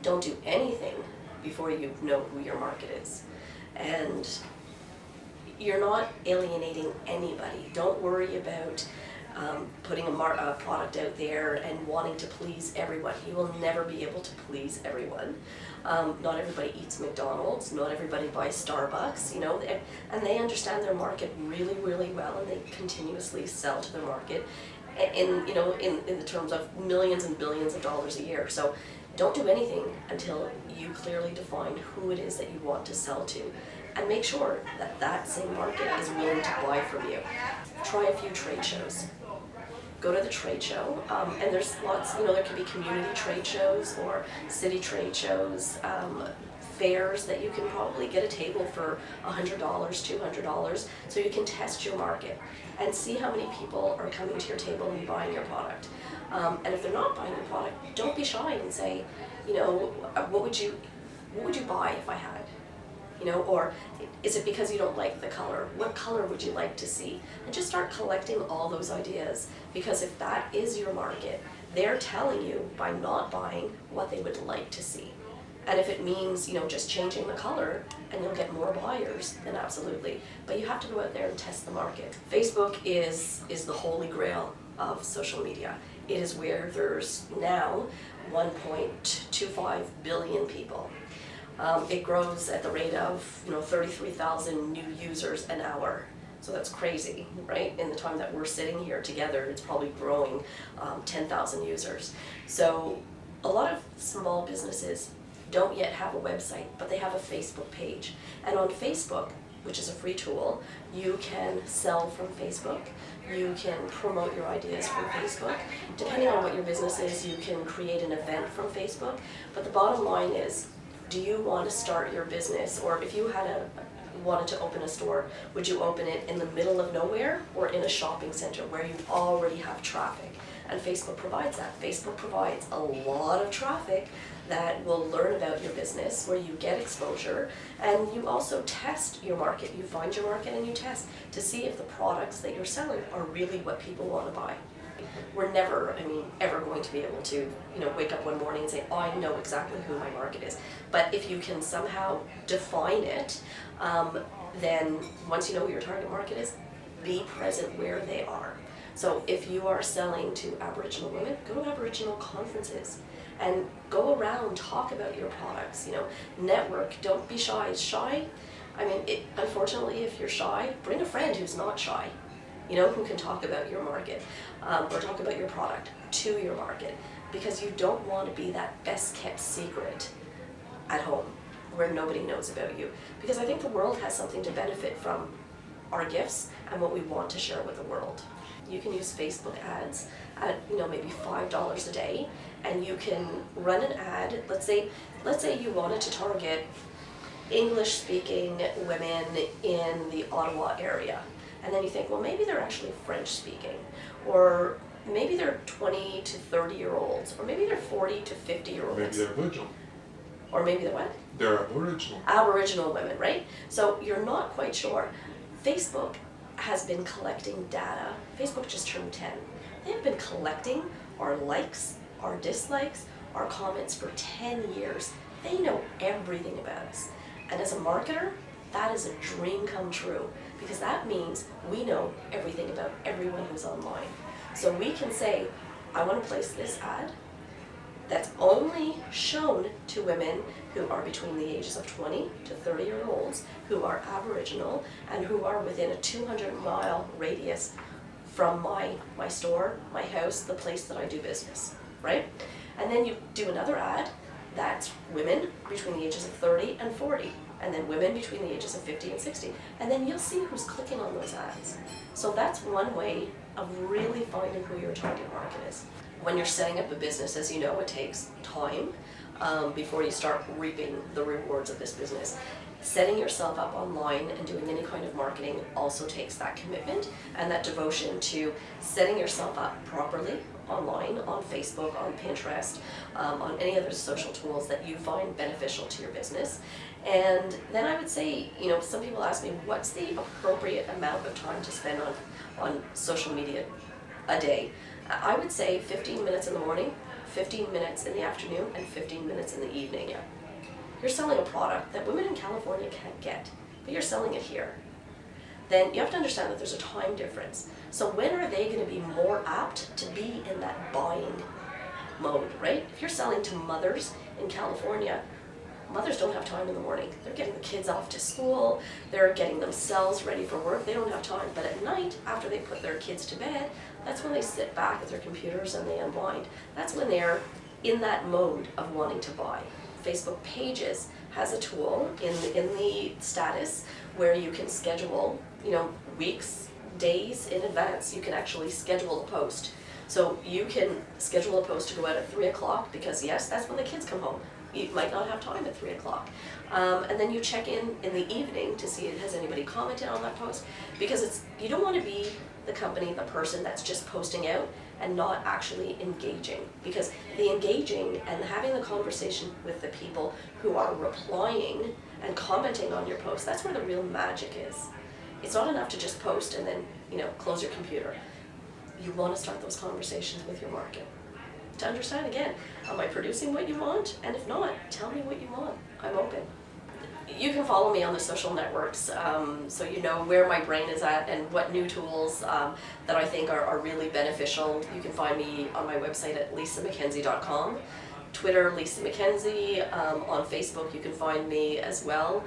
don't do anything before you know who your market is. And you're not alienating anybody. Don't worry about putting a product out there and wanting to please everyone. You will never be able to please everyone. Not everybody eats McDonald's, not everybody buys Starbucks, you know, and they understand their market really, really well, and they continuously sell to their market in the terms of millions and billions of dollars a year. So don't do anything until you clearly define who it is that you want to sell to, and make sure that that same market is willing to buy from you. Try a few trade shows. Go to the trade show, and there's lots, there could be community trade shows or city trade shows, fairs that you can probably get a table for $100, $200, so you can test your market and see how many people are coming to your table and buying your product. And if they're not buying your product, don't be shy and say, what would you buy if I had? Or is it because you don't like the color? What color would you like to see? And just start collecting all those ideas, because if that is your market, they're telling you by not buying what they would like to see. And if it means, just changing the color and you'll get more buyers, then absolutely. But you have to go out there and test the market. Facebook is the holy grail of social media. It is where there's now 1.25 billion people. It grows at the rate of 33,000 new users an hour. So that's crazy, right? In the time that we're sitting here together, it's probably growing 10,000 users. So a lot of small businesses don't yet have a website, but they have a Facebook page. And on Facebook, which is a free tool, you can sell from Facebook. You can promote your ideas from Facebook. Depending on what your business is, you can create an event from Facebook. But the bottom line is, do you want to start your business, or if you wanted to open a store, would you open it in the middle of nowhere or in a shopping center where you already have traffic? And Facebook provides that. Facebook provides a lot of traffic that will learn about your business, where you get exposure, and you also test your market. You find your market and you test to see if the products that you're selling are really what people want to buy. We're never, ever going to be able to, wake up one morning and say, oh, I know exactly who my market is. But if you can somehow define it, then once you know who your target market is, be present where they are. So if you are selling to Aboriginal women, go to Aboriginal conferences and go around, talk about your products, network, don't be shy. Unfortunately, if you're shy, bring a friend who's not shy, who can talk about your market, or talk about your product to your market, because you don't want to be that best kept secret at home where nobody knows about you. Because I think the world has something to benefit from our gifts and what we want to share with the world. You can use Facebook ads at maybe $5 a day, and you can run an ad. Let's say you wanted to target English-speaking women in the Ottawa area. And then you think, well, maybe they're actually French-speaking, or maybe they're 20 to 30-year-olds, or maybe they're 40 to 50-year-olds. Maybe they're Aboriginal. Or maybe they're what? They're Aboriginal. Aboriginal women, right? So you're not quite sure. Facebook has been collecting data. Facebook just turned 10. They have been collecting our likes, our dislikes, our comments for 10 years. They know everything about us. And as a marketer, that is a dream come true, because that means we know everything about everyone who's online. So we can say, I want to place this ad that's only shown to women who are between the ages of 20 to 30-year-olds, who are Aboriginal, and who are within a 200-mile radius from my store, my house, the place that I do business, right? And then you do another ad that's women between the ages of 30 and 40, and then women between the ages of 50 and 60. And then you'll see who's clicking on those ads. So that's one way of really finding who your target market is. When you're setting up a business, as you know, it takes time before you start reaping the rewards of this business. Setting yourself up online and doing any kind of marketing also takes that commitment and that devotion to setting yourself up properly online, on Facebook, on Pinterest, on any other social tools that you find beneficial to your business. And then I would say, some people ask me, what's the appropriate amount of time to spend on social media a day? I would say 15 minutes in the morning, 15 minutes in the afternoon and 15 minutes in the evening. You're selling a product that women in California can't get, but you're selling it here. Then you have to understand that there's a time difference. So when are they going to be more apt to be in that buying mode, right? If you're selling to mothers in California, mothers don't have time in the morning. They're getting the kids off to school, they're getting themselves ready for work, they don't have time. But at night, after they put their kids to bed, that's when they sit back at their computers and they unwind. That's when they're in that mode of wanting to buy. Facebook Pages has a tool in the status where you can schedule, weeks, days in advance. You can actually schedule a post. So you can schedule a post to go out at 3 o'clock because yes, that's when the kids come home. You might not have time at 3 o'clock. And then you check in the evening to see has anybody commented on that post, because you don't want to be the company, the person that's just posting out and not actually engaging, because the engaging and having the conversation with the people who are replying and commenting on your post, that's where the real magic is. It's not enough to just post and then close your computer. You want to start those conversations with your market to understand, again, am I producing what you want? And if not, tell me what you want. I'm open. You can follow me on the social networks so you know where my brain is at and what new tools that I think are really beneficial. You can find me on my website at lisamackenzie.com, Twitter Lisa Mackenzie, on Facebook you can find me as well.